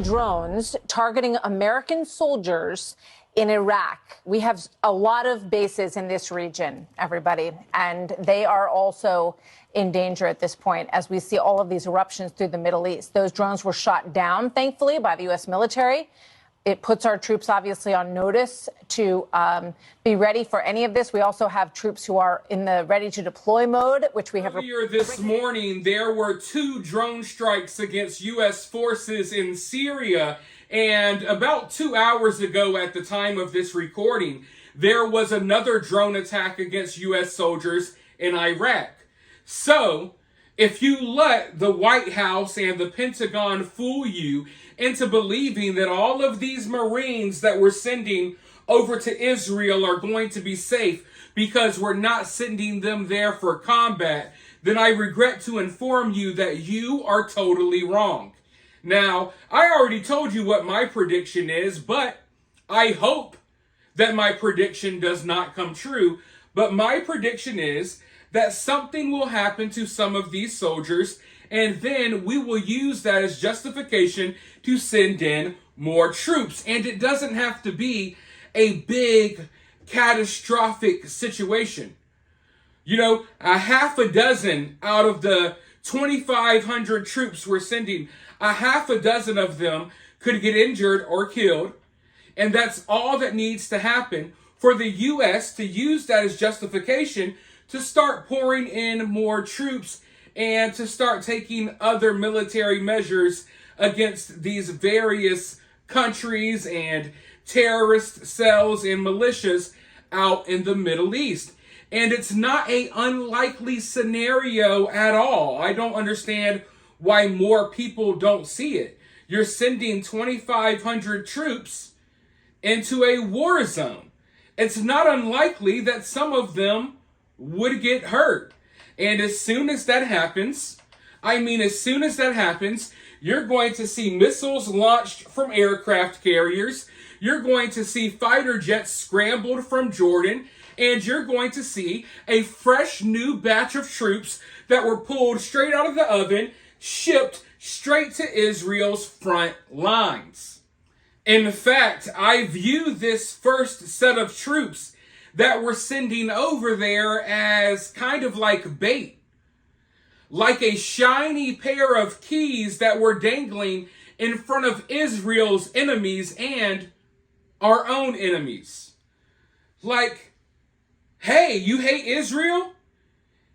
Drones targeting American soldiers in Iraq. We have a lot of bases in this region, everybody, and they are also in danger at this point as we see all of these eruptions through the Middle East. Those drones were shot down, thankfully, by the U.S. military. It puts our troops obviously on notice to be ready for any of this. We also have troops who are in the ready to deploy mode, which we have. Earlier this morning, there were 2 drone strikes against U.S. forces in Syria. And about 2 hours ago at the time of this recording, there was another drone attack against U.S. soldiers in Iraq. So, if you let the White House and the Pentagon fool you into believing that all of these Marines that we're sending over to Israel are going to be safe because we're not sending them there for combat, then I regret to inform you that you are totally wrong. Now, I already told you what my prediction is, but I hope that my prediction does not come true. But my prediction is that something will happen to some of these soldiers, and then we will use that as justification to send in more troops. And it doesn't have to be a big, catastrophic situation. You know, a half a dozen out of the 2,500 troops we're sending, a half a dozen of them could get injured or killed. And that's all that needs to happen for the U.S. to use that as justification to start pouring in more troops and to start taking other military measures against these various countries and terrorist cells and militias out in the Middle East. And it's not an unlikely scenario at all. I don't understand why more people don't see it. You're sending 2,500 troops into a war zone. It's not unlikely that some of them would get hurt. And as soon as that happens, you're going to see missiles launched from aircraft carriers. You're going to see fighter jets scrambled from Jordan. And you're going to see a fresh new batch of troops that were pulled straight out of the oven, shipped straight to Israel's front lines. In fact, I view this first set of troops that we're sending over there as kind of like bait. Like a shiny pair of keys that we're dangling in front of Israel's enemies and our own enemies. Like, hey, you hate Israel?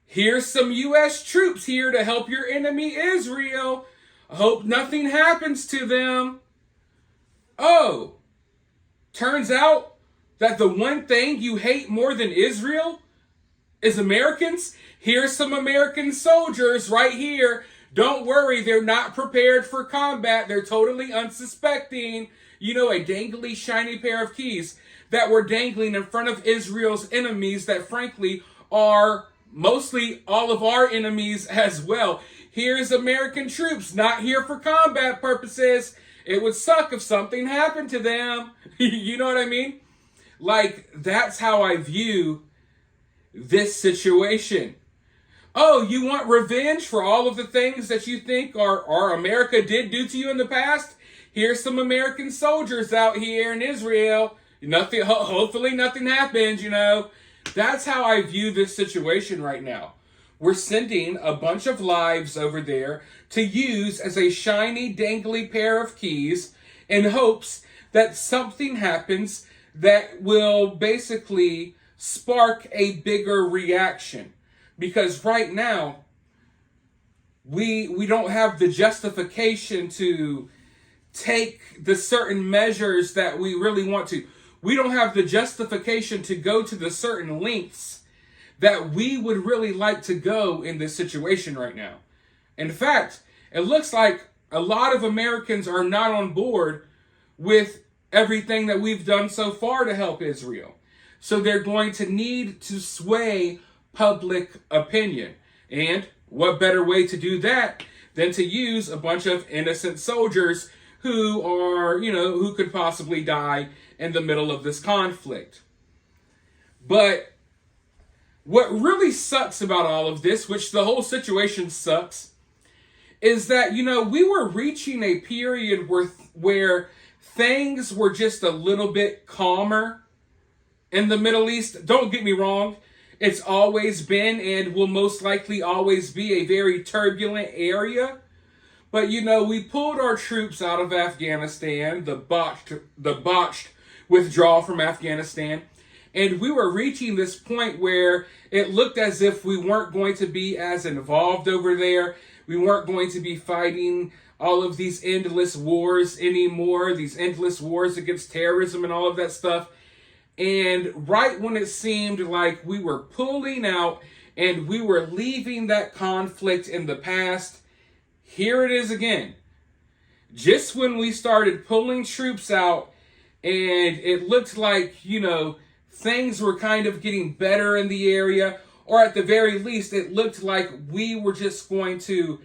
Here's some U.S. troops here to help your enemy Israel. I hope nothing happens to them. Oh, turns out that the one thing you hate more than Israel is Americans? Here's some American soldiers right here. Don't worry, they're not prepared for combat. They're totally unsuspecting. You know, a dangly, shiny pair of keys that were dangling in front of Israel's enemies that frankly are mostly all of our enemies as well. Here's American troops not here for combat purposes. It would suck if something happened to them. You know what I mean? Like, that's how I view this situation. Oh, you want revenge for all of the things that you think our America did do to you in the past? Here's some American soldiers out here in Israel. Nothing. Hopefully nothing happens, you know. That's how I view this situation right now. We're sending a bunch of lives over there to use as a shiny, dangly pair of keys in hopes that something happens that will basically spark a bigger reaction. Because right now, we don't have the justification to take the certain measures that we really want to. We don't have the justification to go to the certain lengths that we would really like to go in this situation right now. In fact, it looks like a lot of Americans are not on board with everything that we've done so far to help Israel. So they're going to need to sway public opinion. And what better way to do that than to use a bunch of innocent soldiers who are, who could possibly die in the middle of this conflict. But what really sucks about all of this, which the whole situation sucks, is that, we were reaching a period where things were just a little bit calmer in the Middle East. Don't get me wrong. It's always been and will most likely always be a very turbulent area. But, we pulled our troops out of Afghanistan, the botched withdrawal from Afghanistan. And we were reaching this point where it looked as if we weren't going to be as involved over there. We weren't going to be fighting all of these endless wars anymore, these endless wars against terrorism and all of that stuff. And right when it seemed like we were pulling out and we were leaving that conflict in the past, here it is again. Just when we started pulling troops out and it looked like, things were kind of getting better in the area, or at the very least, it looked like we were just going to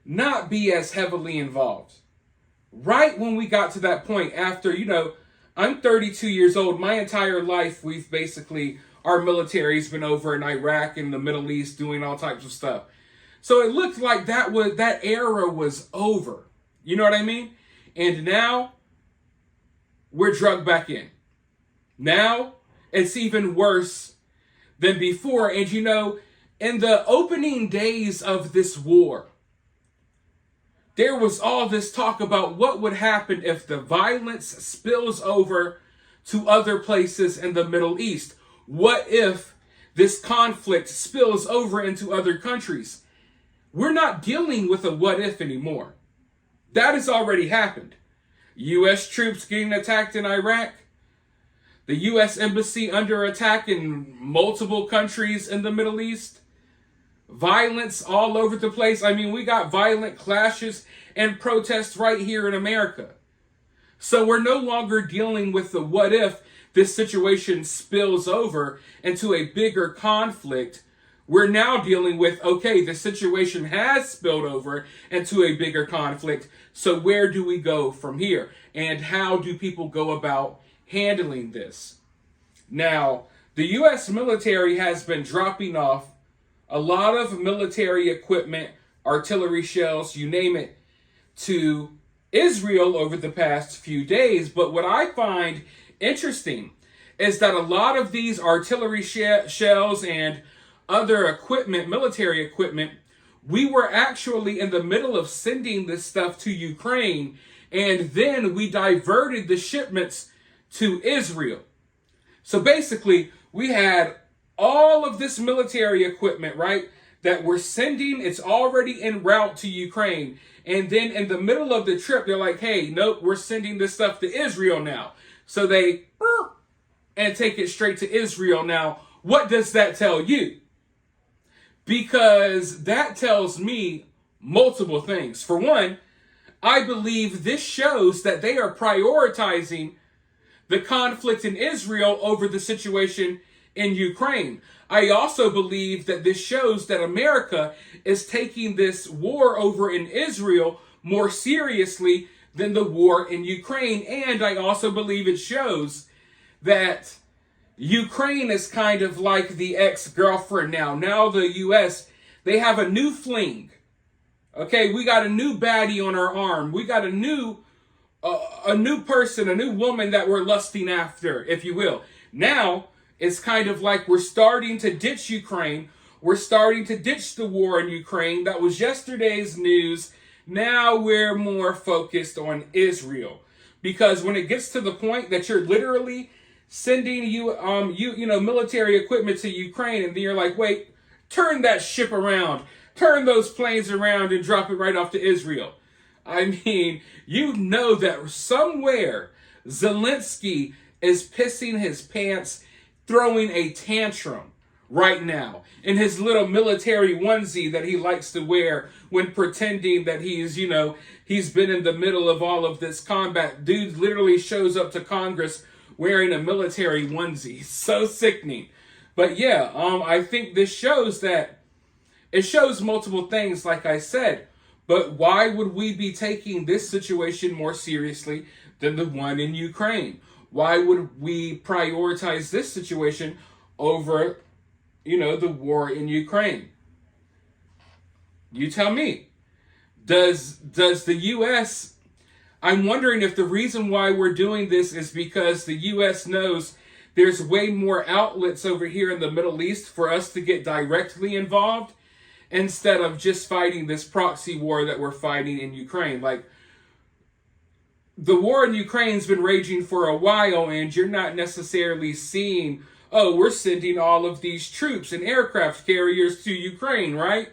not be as heavily involved. Right when we got to that point after, I'm 32 years old. My entire life, our military's been over in Iraq and the Middle East doing all types of stuff. So it looked like that era was over. You know what I mean? And now we're drugged back in. Now it's even worse than before. And in the opening days of this war, there was all this talk about what would happen if the violence spills over to other places in the Middle East. What if this conflict spills over into other countries? We're not dealing with a what if anymore. That has already happened. U.S. troops getting attacked in Iraq. The U.S. embassy under attack in multiple countries in the Middle East. Violence all over the place. I mean, we got violent clashes and protests right here in America. So we're no longer dealing with the what if this situation spills over into a bigger conflict. We're now dealing with, okay, the situation has spilled over into a bigger conflict. So where do we go from here? And how do people go about handling this? Now, the U.S. military has been dropping off a lot of military equipment, artillery shells, you name it, to Israel over the past few days. But what I find interesting is that a lot of these artillery shells and other equipment, military equipment, we were actually in the middle of sending this stuff to Ukraine, and then we diverted the shipments to Israel. So basically, we had all of this military equipment, right, that we're sending. It's already en route to Ukraine. And then in the middle of the trip, they're like, hey, nope, we're sending this stuff to Israel now. So they and take it straight to Israel. Now, what does that tell you? Because that tells me multiple things. For one, I believe this shows that they are prioritizing the conflict in Israel over the situation in Ukraine. I also believe that this shows that America is taking this war over in Israel more seriously than the war in Ukraine. And I also believe it shows that Ukraine is kind of like the ex-girlfriend now. Now the U.S., they have a new fling. Okay, we got a new baddie on our arm. We got a new person, a new woman that we're lusting after, if you will. Now, it's kind of like we're starting to ditch Ukraine. We're starting to ditch the war in Ukraine. That was yesterday's news. Now we're more focused on Israel. Because when it gets to the point that you're literally sending military equipment to Ukraine, and then you're like, wait, turn that ship around. Turn those planes around and drop it right off to Israel. I mean, you know that somewhere Zelensky is pissing his pants, throwing a tantrum right now in his little military onesie that he likes to wear when pretending that he's been in the middle of all of this combat. Dude literally shows up to Congress wearing a military onesie. So sickening. But yeah, I think this shows that it shows multiple things, like I said. But why would we be taking this situation more seriously than the one in Ukraine? Why would we prioritize this situation over, the war in Ukraine? You tell me. Does the U.S. I'm wondering if the reason why we're doing this is because the U.S. knows there's way more outlets over here in the Middle East for us to get directly involved instead of just fighting this proxy war that we're fighting in Ukraine. Like, the war in Ukraine's been raging for a while, and you're not necessarily seeing, oh, we're sending all of these troops and aircraft carriers to Ukraine, right?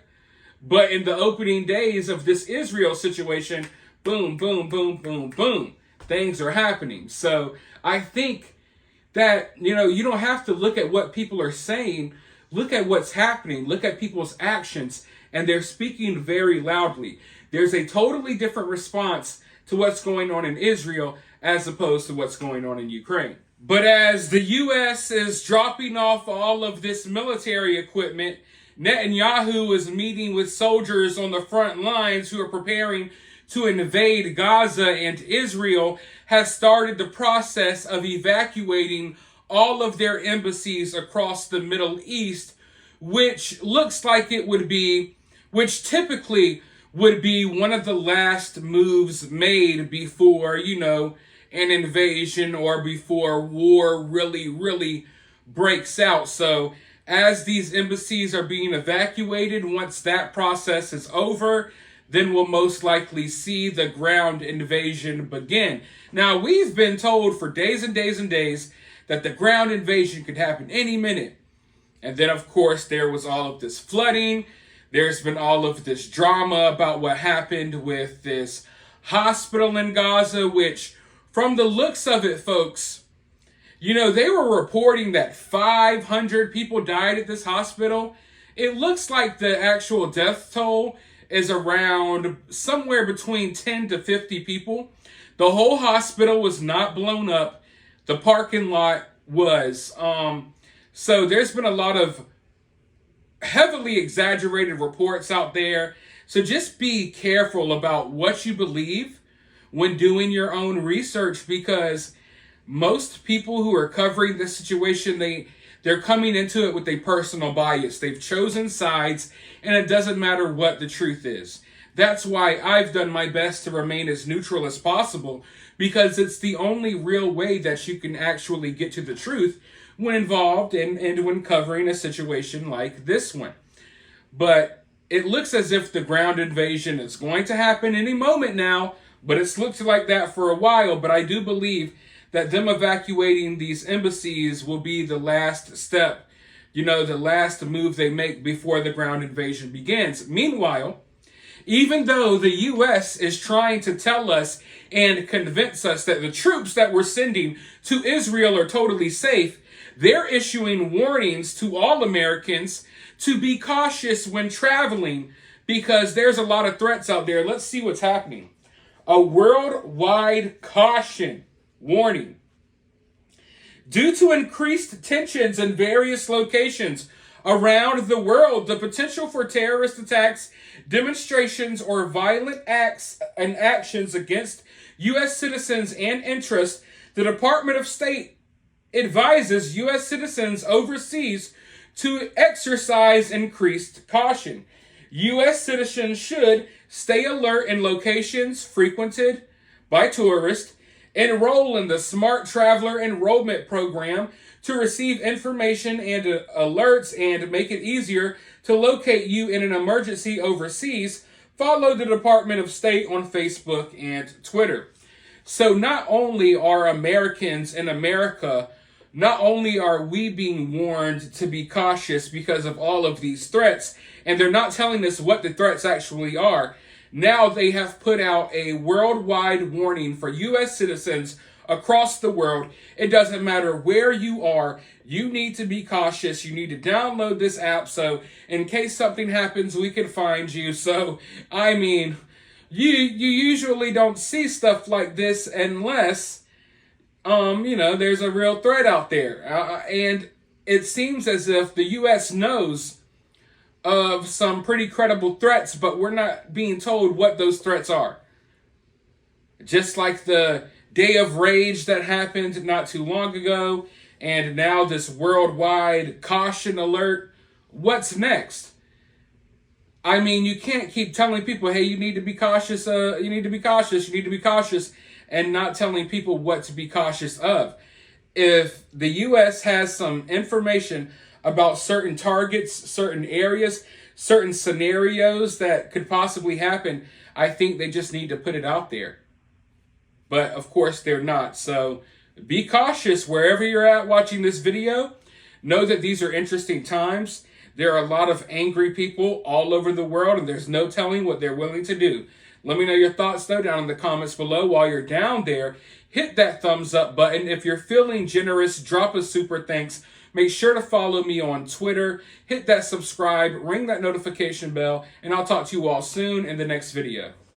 But in the opening days of this Israel situation, boom, boom, boom, boom, boom, things are happening. So I think that, you don't have to look at what people are saying. Look at what's happening. Look at people's actions, and they're speaking very loudly. There's a totally different response to what's going on in Israel as opposed to what's going on in Ukraine. But as the U.S. is dropping off all of this military equipment, Netanyahu is meeting with soldiers on the front lines who are preparing to invade Gaza, and Israel has started the process of evacuating all of their embassies across the Middle East, which looks like it would be, which typically would be one of the last moves made before, an invasion or before war really breaks out. So as these embassies are being evacuated, once that process is over, then we'll most likely see the ground invasion begin. Now, we've been told for days and days and days that the ground invasion could happen any minute. And then, of course, there was all of this flooding. There's been all of this drama about what happened with this hospital in Gaza, which, from the looks of it, folks, they were reporting that 500 people died at this hospital. It looks like the actual death toll is around somewhere between 10 to 50 people. The whole hospital was not blown up. The parking lot was. So there's been a lot of heavily exaggerated reports out there. So just be careful about what you believe when doing your own research, because most people who are covering this situation, they're coming into it with a personal bias. They've chosen sides, and it doesn't matter what the truth is. That's why I've done my best to remain as neutral as possible, because it's the only real way that you can actually get to the truth when involved and when covering a situation like this one. But it looks as if the ground invasion is going to happen any moment now, but it's looked like that for a while. But I do believe that them evacuating these embassies will be the last step, the last move they make before the ground invasion begins. Meanwhile, even though the U.S. is trying to tell us and convince us that the troops that we're sending to Israel are totally safe, they're issuing warnings to all Americans to be cautious when traveling, because there's a lot of threats out there. Let's see what's happening. A worldwide caution warning. Due to increased tensions in various locations around the world, the potential for terrorist attacks, demonstrations, or violent acts and actions against U.S. citizens and interests, the Department of State advises U.S. citizens overseas to exercise increased caution. U.S. citizens should stay alert in locations frequented by tourists, enroll in the Smart Traveler Enrollment Program to receive information and alerts and make it easier to locate you in an emergency overseas. Follow the Department of State on Facebook and Twitter. So not only are Americans in America, not only are we being warned to be cautious because of all of these threats, and they're not telling us what the threats actually are, now they have put out a worldwide warning for U.S. citizens across the world. It doesn't matter where you are, you need to be cautious. You need to download this app so in case something happens, we can find you. So, you usually don't see stuff like this unless, there's a real threat out there. And it seems as if the U.S. knows of some pretty credible threats, but we're not being told what those threats are. Just like the Day of Rage that happened not too long ago, and now this worldwide caution alert. What's next? I mean, you can't keep telling people, hey, you need to be cautious, you need to be cautious, you need to be cautious, and not telling people what to be cautious of. If the U.S. has some information about certain targets, certain areas, certain scenarios that could possibly happen, I think they just need to put it out there. But of course they're not. So be cautious wherever you're at watching this video. Know that these are interesting times. There are a lot of angry people all over the world, and there's no telling what they're willing to do. Let me know your thoughts, though, down in the comments below. While you're down there, hit that thumbs up button. If you're feeling generous, drop a super thanks. Make sure to follow me on Twitter. Hit that subscribe, ring that notification bell, and I'll talk to you all soon in the next video.